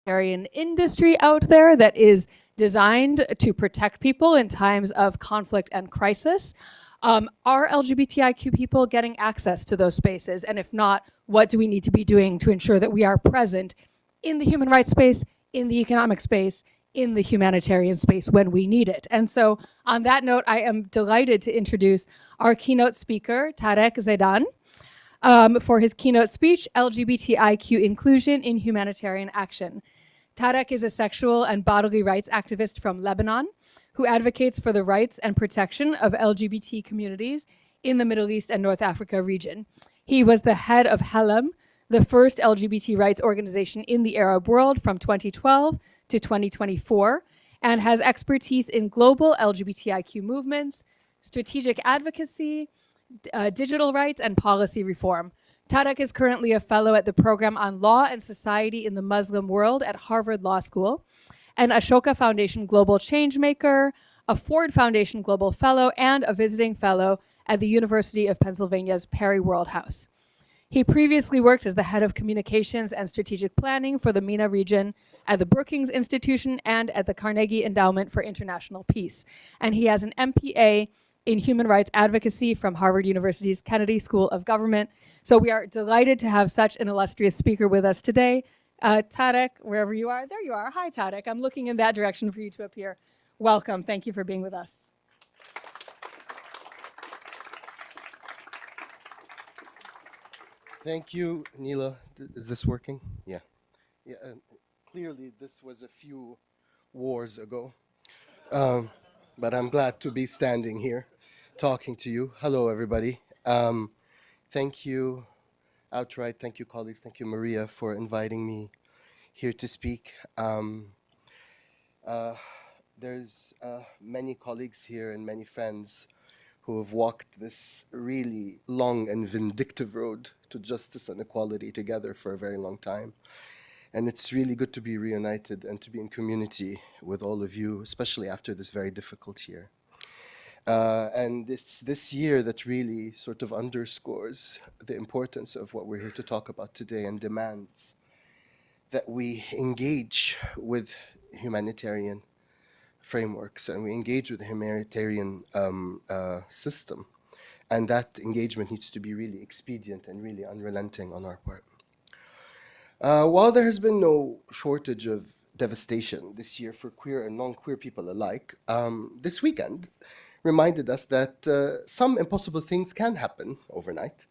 humanitarian industry out there that is designed to protect people in times of conflict and crisis. Are LGBTIQ people getting access to those spaces? And if not, what do we need to be doing to ensure that we are present in the human rights space, in the economic space, in the humanitarian space when we need it? And so on that note, I am delighted to introduce our keynote speaker, Tarek Zeidan, for his keynote speech, LGBTIQ Inclusion in Humanitarian Action. Tarek is a sexual and bodily rights activist from Lebanon who advocates for the rights and protection of LGBT communities in the Middle East and North Africa region. He was the head of Helem, the first LGBT rights organization in the Arab world from 2012 to 2024, and has expertise in global LGBTIQ movements, strategic advocacy, digital rights, and policy reform. Tarek is currently a fellow at the Program on Law and Society in the Muslim World at Harvard Law School, an Ashoka Foundation Global Changemaker, a Ford Foundation Global Fellow, and a visiting fellow at the University of Pennsylvania's Perry World House. He previously worked as the head of communications and strategic planning for the MENA region at the Brookings Institution and at the Carnegie Endowment for International Peace. And he has an MPA in human rights advocacy from Harvard University's Kennedy School of Government. So we are delighted to have such an illustrious speaker with us today. Tarek, wherever you are, there you are. Hi, Tarek. I'm looking in that direction for you to appear. Welcome. Thank you for being with us. Thank you, Neela. Is this working? Yeah. Clearly, this was a few wars ago, but I'm glad to be standing here talking to you. Hello, everybody. Thank you, outright. Thank you, colleagues. Thank you, Maria, for inviting me here to speak. There's many colleagues here and many friends who have walked this really long and vindictive road to justice and equality together for a very long time. And it's really good to be reunited and to be in community with all of you, especially after this very difficult year. And it's this year that really sort of underscores the importance of what we're here to talk about today and demands that we engage with humanitarian frameworks and we engage with the humanitarian system. And that engagement needs to be really expedient and really unrelenting on our part. While there has been no shortage of devastation this year for queer and non-queer people alike, this weekend reminded us that some impossible things can happen overnight.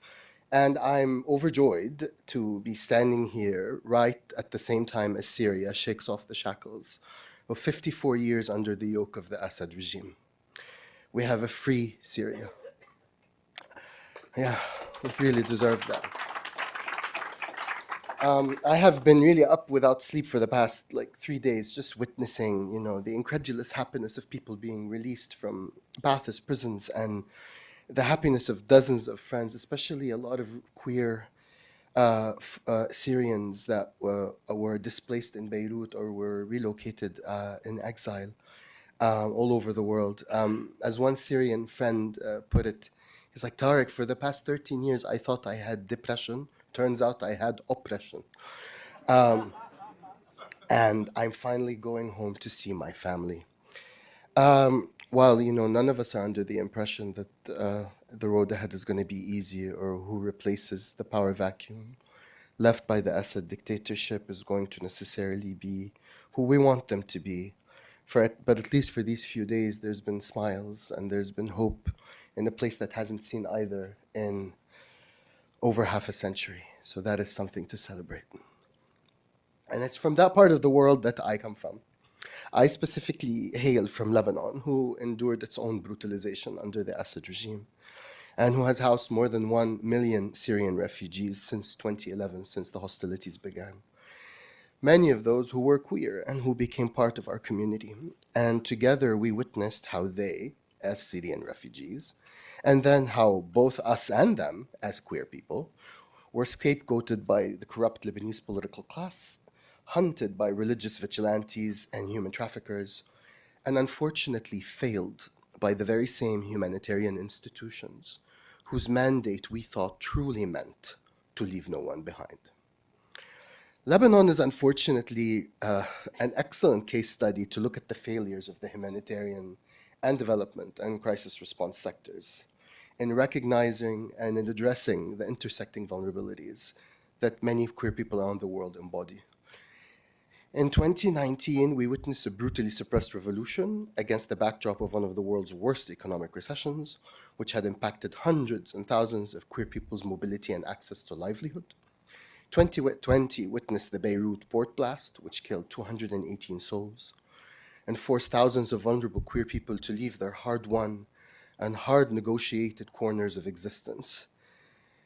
And I'm overjoyed to be standing here right at the same time as Syria shakes off the shackles of 54 years under the yoke of the Assad regime. We have a free Syria. Yeah, we really deserve that. I have been really up without sleep for the past 3 days, just witnessing, the incredulous happiness of people being released from Ba'athist prisons and the happiness of dozens of friends, especially a lot of queer Syrians that were displaced in Beirut or were relocated in exile all over the world. As one Syrian friend put it, he's like, Tarek, for the past 13 years, I thought I had depression. Turns out I had oppression. And I'm finally going home to see my family. While, none of us are under the impression that the road ahead is going to be easy or who replaces the power vacuum left by the Assad dictatorship is going to necessarily be who we want them to be. But at least for these few days, there's been smiles and there's been hope in a place that hasn't seen either in over half a century. So that is something to celebrate. And it's from that part of the world that I come from. I specifically hail from Lebanon, who endured its own brutalization under the Assad regime, and who has housed more than 1 million Syrian refugees since 2011, since the hostilities began. Many of those who were queer and who became part of our community. And together we witnessed how they, as Syrian refugees, and then how both us and them, as queer people, were scapegoated by the corrupt Lebanese political class, hunted by religious vigilantes and human traffickers, and unfortunately failed by the very same humanitarian institutions whose mandate we thought truly meant to leave no one behind. Lebanon is unfortunately an excellent case study to look at the failures of the humanitarian and development and crisis response sectors in recognizing and in addressing the intersecting vulnerabilities that many queer people around the world embody. In 2019, we witnessed a brutally suppressed revolution against the backdrop of one of the world's worst economic recessions, which had impacted hundreds and thousands of queer people's mobility and access to livelihood. 2020 witnessed the Beirut port blast, which killed 218 souls and forced thousands of vulnerable queer people to leave their hard-won and hard-negotiated corners of existence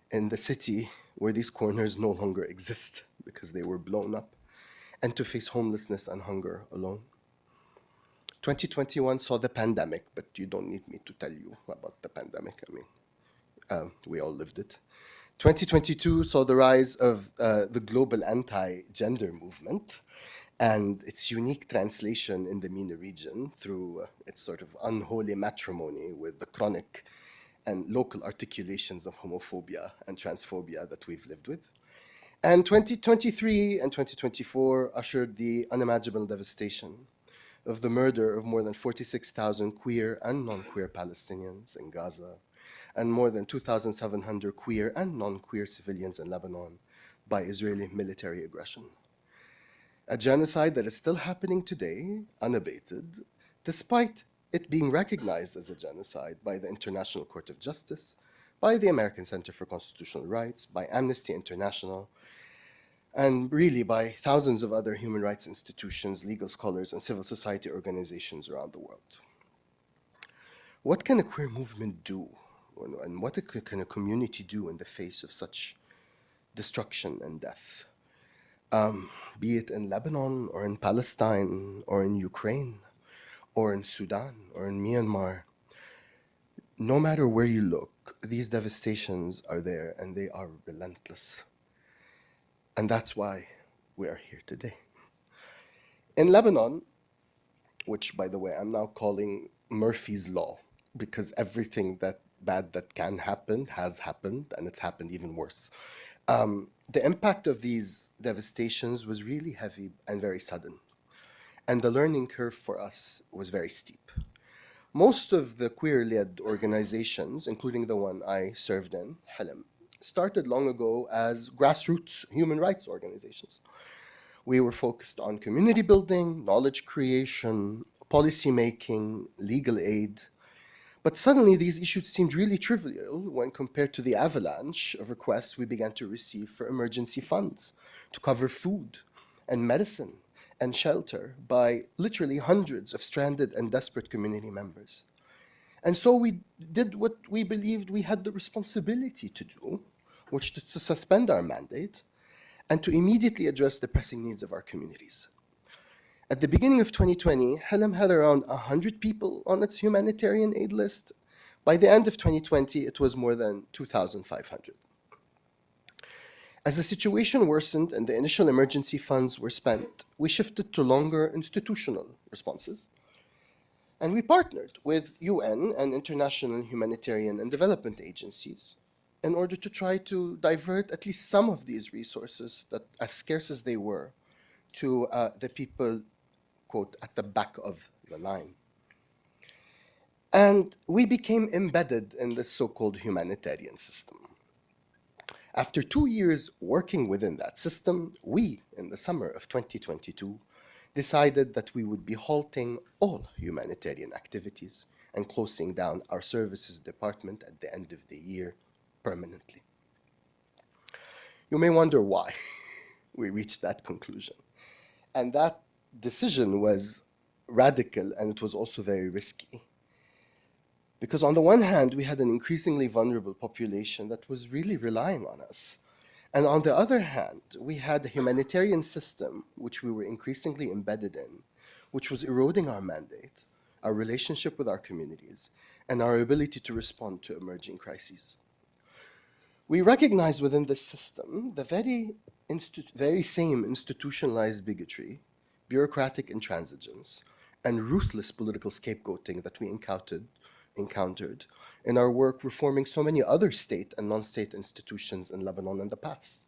in the city where these corners no longer exist because they were blown up, and to face homelessness and hunger alone. 2021 saw the pandemic, but you don't need me to tell you about the pandemic. I mean, we all lived it. 2022 saw the rise of the global anti-gender movement and its unique translation in the MENA region through its sort of unholy matrimony with the chronic and local articulations of homophobia and transphobia that we've lived with. And 2023 and 2024 ushered the unimaginable devastation of the murder of more than 46,000 queer and non-queer Palestinians in Gaza, and more than 2,700 queer and non-queer civilians in Lebanon by Israeli military aggression. A genocide that is still happening today, unabated, despite it being recognized as a genocide by the International Court of Justice, by the American Center for Constitutional Rights, by Amnesty International, and really by thousands of other human rights institutions, legal scholars, and civil society organizations around the world. What can a queer movement do? And what can a community do in the face of such destruction and death? Be it in Lebanon or in Palestine or in Ukraine or in Sudan or in Myanmar, no matter where you look, these devastations are there and they are relentless. And that's why we are here today. In Lebanon, which by the way, I'm now calling Murphy's Law, because everything that bad that can happen has happened, and it's happened even worse. The impact of these devastations was really heavy and very sudden. And the learning curve for us was very steep. Most of the queer-led organizations, including the one I served in, Helem, started long ago as grassroots human rights organizations. We were focused on community building, knowledge creation, policy making, legal aid. But suddenly these issues seemed really trivial when compared to the avalanche of requests we began to receive for emergency funds to cover food and medicine and shelter by literally hundreds of stranded and desperate community members. And so we did what we believed we had the responsibility to do, which is to suspend our mandate and to immediately address the pressing needs of our communities. At the beginning of 2020, Helem had around 100 people on its humanitarian aid list. By the end of 2020, it was more than 2,500. As the situation worsened and the initial emergency funds were spent, we shifted to longer institutional responses. And we partnered with UN and international humanitarian and development agencies in order to try to divert at least some of these resources, that, as scarce as they were, to the people, quote, at the back of the line. And we became embedded in this so-called humanitarian system. After 2 years working within that system, we, in the summer of 2022, decided that we would be halting all humanitarian activities and closing down our services department at the end of the year permanently. You may wonder why we reached that conclusion. And that decision was radical, and it was also very risky. Because on the one hand, we had an increasingly vulnerable population that was really relying on us. And on the other hand, we had a humanitarian system which we were increasingly embedded in, which was eroding our mandate, our relationship with our communities, and our ability to respond to emerging crises. We recognized within this system the very same institutionalized bigotry, bureaucratic intransigence, and ruthless political scapegoating that we encountered in our work reforming so many other state and non-state institutions in Lebanon in the past.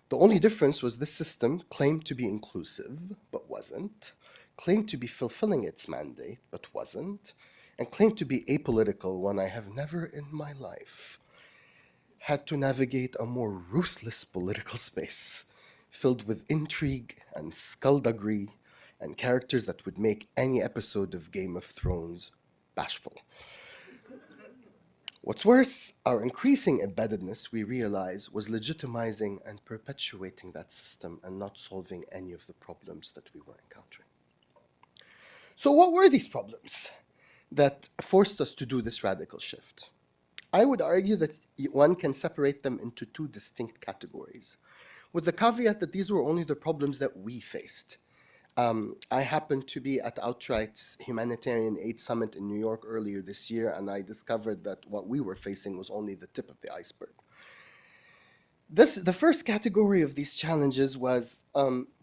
The only difference was this system claimed to be inclusive, but wasn't, claimed to be fulfilling its mandate, but wasn't, and claimed to be apolitical when I have never in my life had to navigate a more ruthless political space, filled with intrigue and skullduggery and characters that would make any episode of Game of Thrones bashful. What's worse, our increasing embeddedness, we realize, was legitimizing and perpetuating that system and not solving any of the problems that we were encountering. So what were these problems that forced us to do this radical shift? I would argue that one can separate them into two distinct categories, with the caveat that these were only the problems that we faced. I happened to be at Outright's Humanitarian Aid Summit in New York earlier this year, and I discovered that what we were facing was only the tip of the iceberg. The first category of these challenges was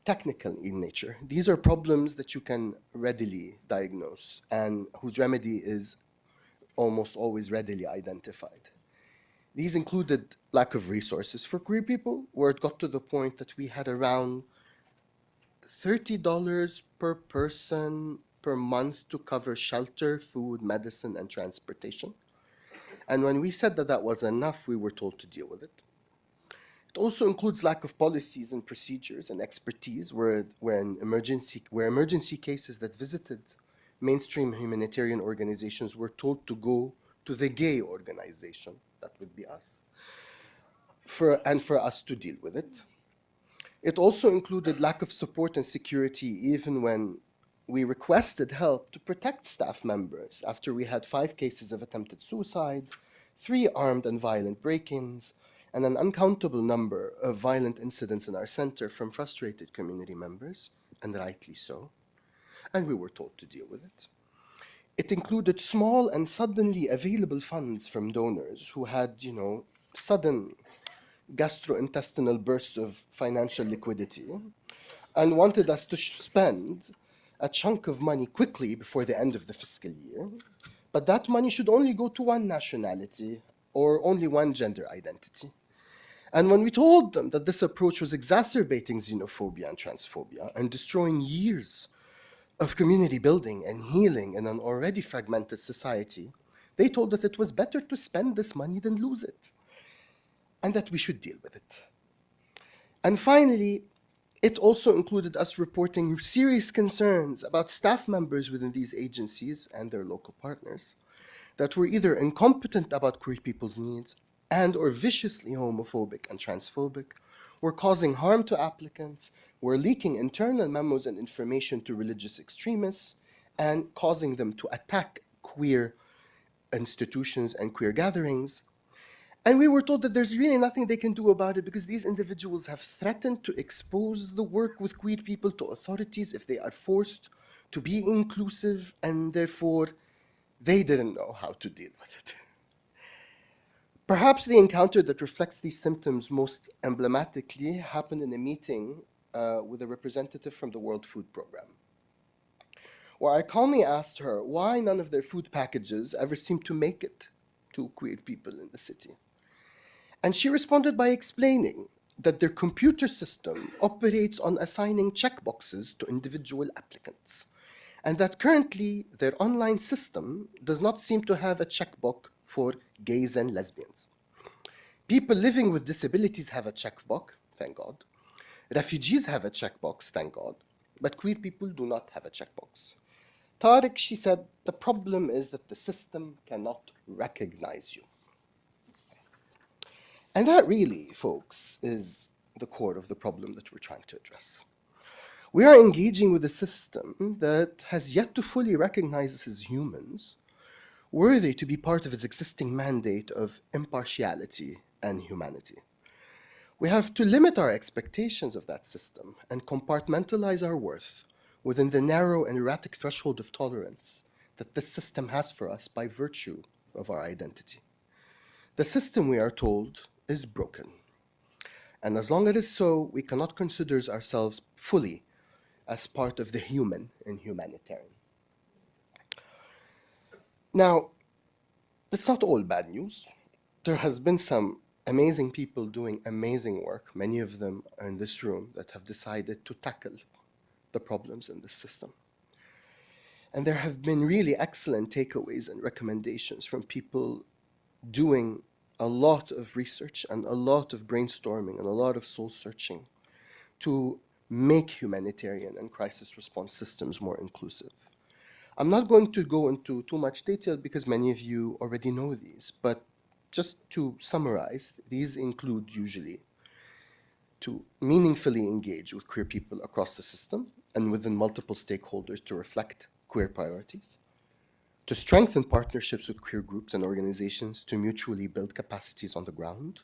technical in nature. These are problems that you can readily diagnose and whose remedy is almost always readily identified. These included lack of resources for queer people, where it got to the point that we had around $30 per person per month to cover shelter, food, medicine, and transportation. And when we said that that was enough, we were told to deal with it. It also includes lack of policies and procedures and expertise where emergency cases that visited mainstream humanitarian organizations were told to go to the gay organization, that would be us, for us to deal with it. It also included lack of support and security even when we requested help to protect staff members after we had 5 cases of attempted suicide, 3 armed and violent break-ins, and an uncountable number of violent incidents in our center from frustrated community members, and rightly so, and we were told to deal with it. It included small and suddenly available funds from donors who had, sudden gastrointestinal bursts of financial liquidity and wanted us to spend a chunk of money quickly before the end of the fiscal year, but that money should only go to one nationality or only one gender identity. And when we told them that this approach was exacerbating xenophobia and transphobia and destroying years of community building and healing in an already fragmented society, they told us it was better to spend this money than lose it, and that we should deal with it. And finally, it also included us reporting serious concerns about staff members within these agencies and their local partners that were either incompetent about queer people's needs and or viciously homophobic and transphobic, were causing harm to applicants, were leaking internal memos and information to religious extremists, and causing them to attack queer institutions and queer gatherings. And we were told that there's really nothing they can do about it because these individuals have threatened to expose the work with queer people to authorities if they are forced to be inclusive, and therefore they didn't know how to deal with it. Perhaps the encounter that reflects these symptoms most emblematically happened in a meeting with a representative from the World Food Program, where I calmly asked her why none of their food packages ever seemed to make it to queer people in the city. And she responded by explaining that their computer system operates on assigning checkboxes to individual applicants, and that currently their online system does not seem to have a checkbox for gays and lesbians. People living with disabilities have a checkbox, thank God. Refugees have a checkbox, thank God, but queer people do not have a checkbox. Tarek, she said, the problem is that the system cannot recognize you. And that really, folks, is the core of the problem that we're trying to address. We are engaging with a system that has yet to fully recognize us as humans, worthy to be part of its existing mandate of impartiality and humanity. We have to limit our expectations of that system and compartmentalize our worth within the narrow and erratic threshold of tolerance that this system has for us by virtue of our identity. The system, we are told, is broken. And as long as it is so, we cannot consider ourselves fully as part of the human and humanitarian. Now, that's not all bad news. There has been some amazing people doing amazing work, many of them are in this room, that have decided to tackle the problems in this system. And there have been really excellent takeaways and recommendations from people doing a lot of research and a lot of brainstorming and a lot of soul searching to make humanitarian and crisis response systems more inclusive. I'm not going to go into too much detail because many of you already know these, but just to summarize, these include usually to meaningfully engage with queer people across the system and within multiple stakeholders to reflect queer priorities, to strengthen partnerships with queer groups and organizations to mutually build capacities on the ground,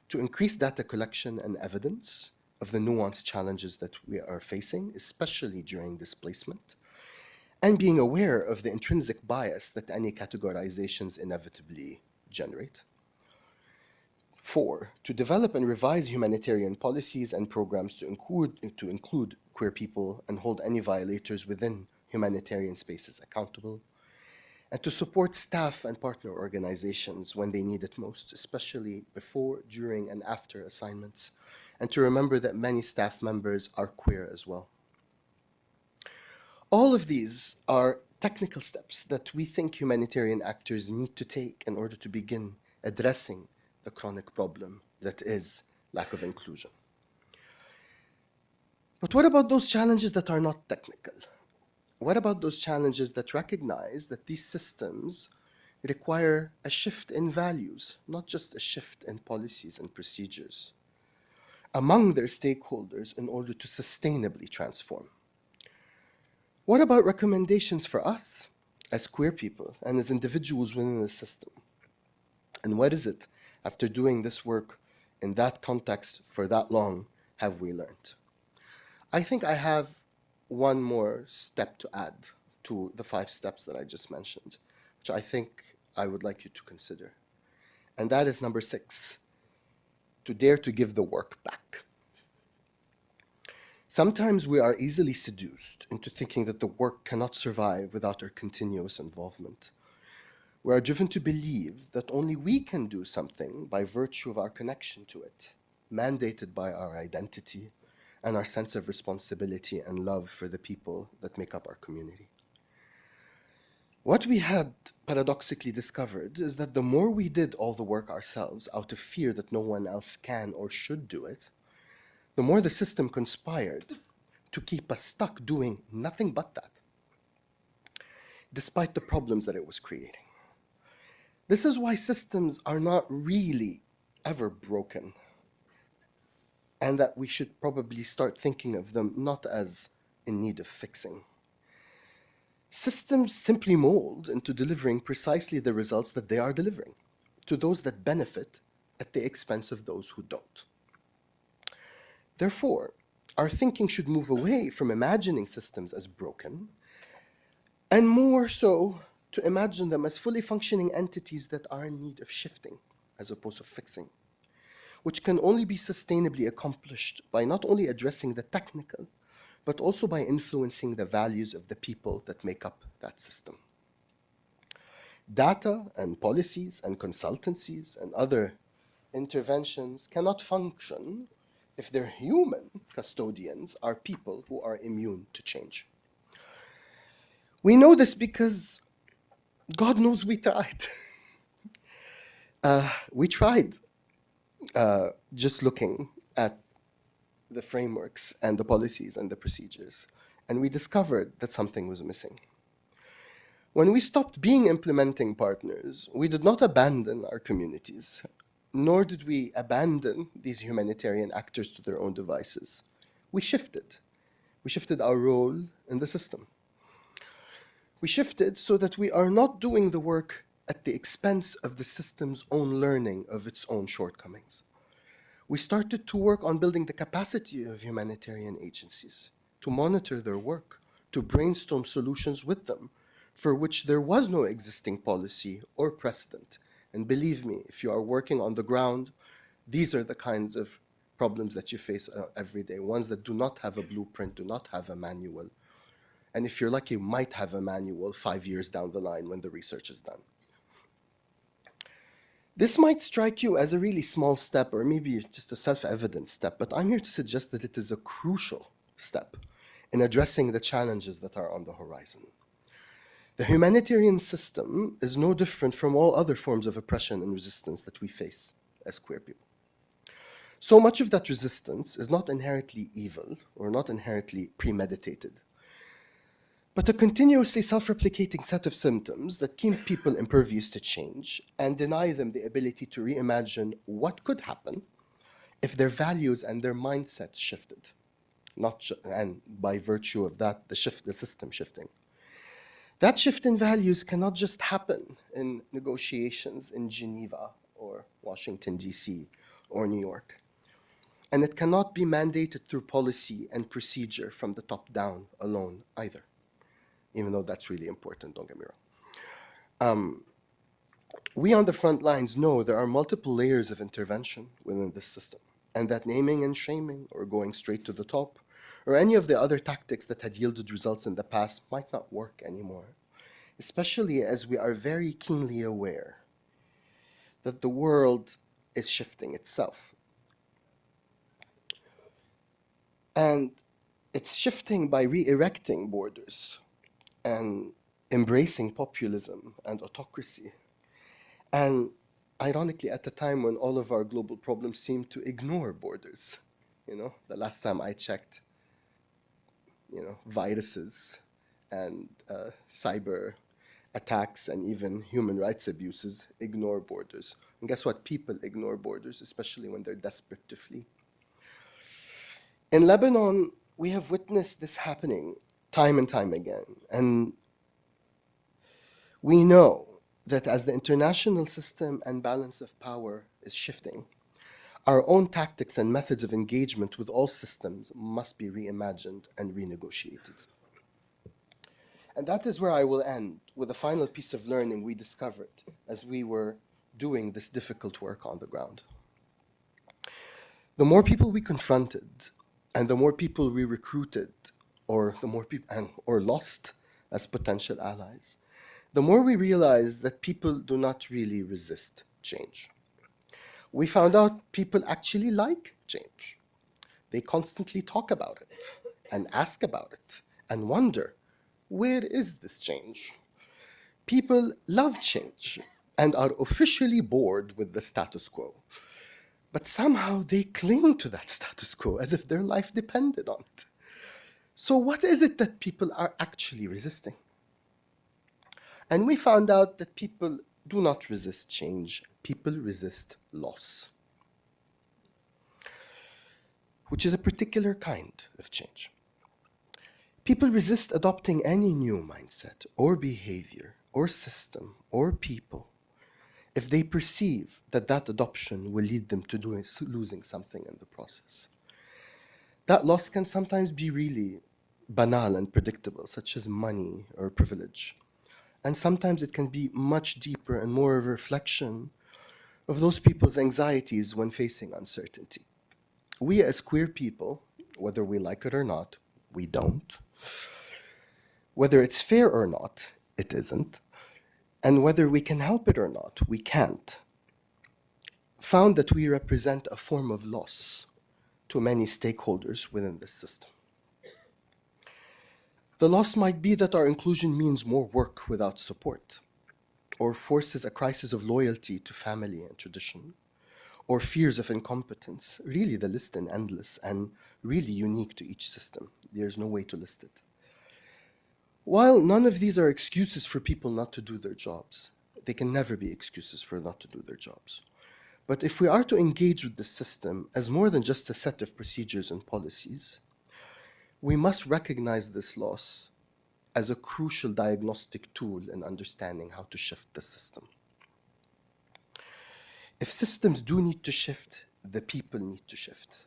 to increase data collection and evidence of the nuanced challenges that we are facing, especially during displacement, and being aware of the intrinsic bias that any categorizations inevitably generate. 4, to develop and revise humanitarian policies and programs to include queer people and hold any violators within humanitarian spaces accountable, and to support staff and partner organizations when they need it most, especially before, during, and after assignments, and to remember that many staff members are queer as well. All of these are technical steps that we think humanitarian actors need to take in order to begin addressing the chronic problem that is lack of inclusion. But what about those challenges that are not technical? What about those challenges that recognize that these systems require a shift in values, not just a shift in policies and procedures, among their stakeholders in order to sustainably transform? What about recommendations for us as queer people and as individuals within the system? And what is it, after doing this work in that context for that long, have we learned? I think I have one more step to add to the 5 steps that I just mentioned, which I think I would like you to consider. And that is number 6, to dare to give the work back. Sometimes we are easily seduced into thinking that the work cannot survive without our continuous involvement. We are driven to believe that only we can do something by virtue of our connection to it, mandated by our identity and our sense of responsibility and love for the people that make up our community. What we had paradoxically discovered is that the more we did all the work ourselves out of fear that no one else can or should do it, the more the system conspired to keep us stuck doing nothing but that, despite the problems that it was creating. This is why systems are not really ever broken, and that we should probably start thinking of them not as in need of fixing. Systems simply mold into delivering precisely the results that they are delivering, to those that benefit at the expense of those who don't. Therefore, our thinking should move away from imagining systems as broken, and more so to imagine them as fully functioning entities that are in need of shifting as opposed to fixing, which can only be sustainably accomplished by not only addressing the technical, but also by influencing the values of the people that make up that system. Data and policies and consultancies and other interventions cannot function if their human custodians are people who are immune to change. We know this because God knows we tried. We tried just looking at the frameworks and the policies and the procedures, and we discovered that something was missing. When we stopped being implementing partners, we did not abandon our communities, nor did we abandon these humanitarian actors to their own devices. We shifted. We shifted our role in the system. We shifted so that we are not doing the work at the expense of the system's own learning of its own shortcomings. We started to work on building the capacity of humanitarian agencies, to monitor their work, to brainstorm solutions with them, for which there was no existing policy or precedent. And believe me, if you are working on the ground, these are the kinds of problems that you face every day, ones that do not have a blueprint, do not have a manual. And if you're lucky, might have a manual 5 years down the line when the research is done. This might strike you as a really small step or maybe just a self-evident step, but I'm here to suggest that it is a crucial step in addressing the challenges that are on the horizon. The humanitarian system is no different from all other forms of oppression and resistance that we face as queer people. So much of that resistance is not inherently evil or not inherently premeditated, but a continuously self-replicating set of symptoms that keep people impervious to change and deny them the ability to reimagine what could happen if their values and their mindset shifted, and by virtue of that, the system shifting. That shift in values cannot just happen in negotiations in Geneva or Washington, D.C. or New York. And it cannot be mandated through policy and procedure from the top down alone either, even though that's really important, don't get me wrong. We on the front lines know there are multiple layers of intervention within this system, and that naming and shaming or going straight to the top or any of the other tactics that had yielded results in the past might not work anymore, especially as we are very keenly aware that the world is shifting itself. And it's shifting by re-erecting borders and embracing populism and autocracy. And ironically, at the time when all of our global problems seem to ignore borders, the last time I checked, viruses and cyber attacks and even human rights abuses ignore borders. And guess what? People ignore borders, especially when they're desperate to flee. In Lebanon, we have witnessed this happening time and time again. And we know that as the international system and balance of power is shifting, our own tactics and methods of engagement with all systems must be reimagined and renegotiated. And that is where I will end with a final piece of learning we discovered as we were doing this difficult work on the ground. The more people we confronted and the more people we recruited or lost as potential allies, the more we realized that people do not really resist change. We found out people actually like change. They constantly talk about it and ask about it and wonder, where is this change? People love change and are officially bored with the status quo. But somehow they cling to that status quo as if their life depended on it. So what is it that people are actually resisting? And we found out that people do not resist change. People resist loss, which is a particular kind of change. People resist adopting any new mindset or behavior or system or people if they perceive that that adoption will lead them to losing something in the process. That loss can sometimes be really banal and predictable, such as money or privilege. And sometimes it can be much deeper and more of a reflection of those people's anxieties when facing uncertainty. We as queer people, whether we like it or not, we don't. Whether it's fair or not, it isn't. And whether we can help it or not, we can't. Found that we represent a form of loss to many stakeholders within this system. The loss might be that our inclusion means more work without support, or forces a crisis of loyalty to family and tradition, or fears of incompetence. Really, the list is endless and really unique to each system. There's no way to list it. While none of these are excuses for people not to do their jobs, they can never be excuses for not to do their jobs. But if we are to engage with the system as more than just a set of procedures and policies, we must recognize this loss as a crucial diagnostic tool in understanding how to shift the system. If systems do need to shift, the people need to shift.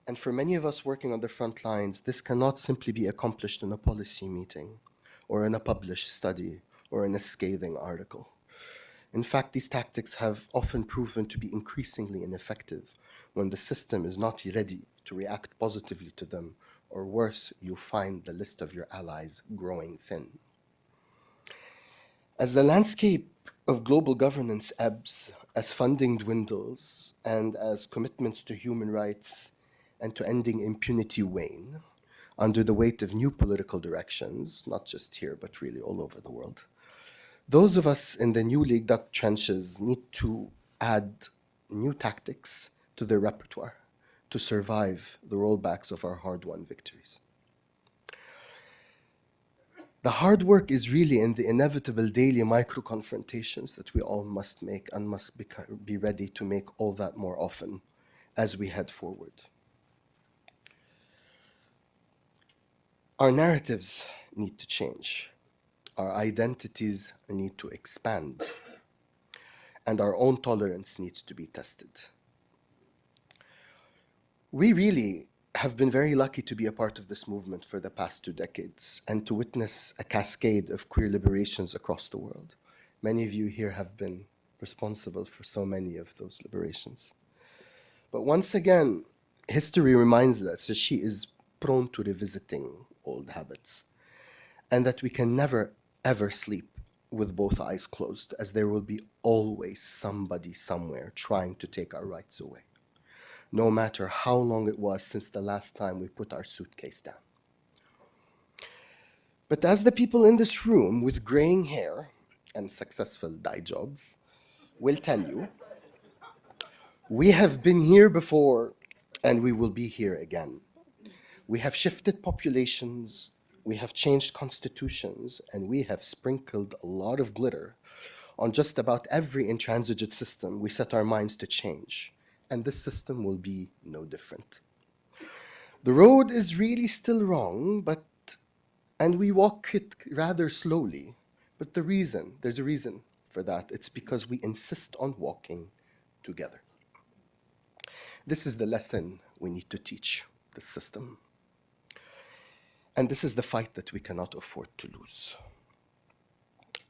And for many of us working on the front lines, this cannot simply be accomplished in a policy meeting or in a published study or in a scathing article. In fact, these tactics have often proven to be increasingly ineffective when the system is not ready to react positively to them, or worse, you find the list of your allies growing thin. As the landscape of global governance ebbs as funding dwindles and as commitments to human rights and to ending impunity wane under the weight of new political directions, not just here, but really all over the world, those of us in the newly dug trenches need to add new tactics to their repertoire to survive the rollbacks of our hard-won victories. The hard work is really in the inevitable daily micro-confrontations that we all must make and must be ready to make all that more often as we head forward. Our narratives need to change. Our identities need to expand. And our own tolerance needs to be tested. We really have been very lucky to be a part of this movement for the past 2 decades and to witness a cascade of queer liberations across the world. Many of you here have been responsible for so many of those liberations. But once again, history reminds us that she is prone to revisiting old habits and that we can never, ever sleep with both eyes closed, as there will be always somebody somewhere trying to take our rights away, no matter how long it was since the last time we put our suitcase down. But as the people in this room with graying hair and successful dye jobs will tell you, we have been here before and we will be here again. We have shifted populations, we have changed constitutions, and we have sprinkled a lot of glitter on just about every intransigent system we set our minds to change. And this system will be no different. The road is really still wrong, and we walk it rather slowly. But there's a reason for that. It's because we insist on walking together. This is the lesson we need to teach the system. And this is the fight that we cannot afford to lose.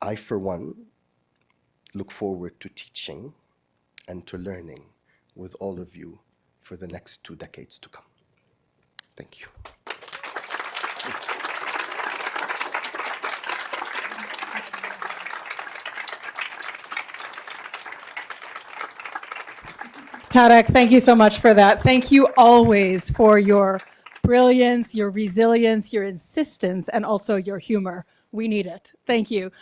I, for one, look forward to teaching and to learning with all of you for the next 2 decades to come. Thank you. Tarek, thank you so much for that. Thank you always for your brilliance, your resilience, your insistence, and also your humor. We need it. Thank you.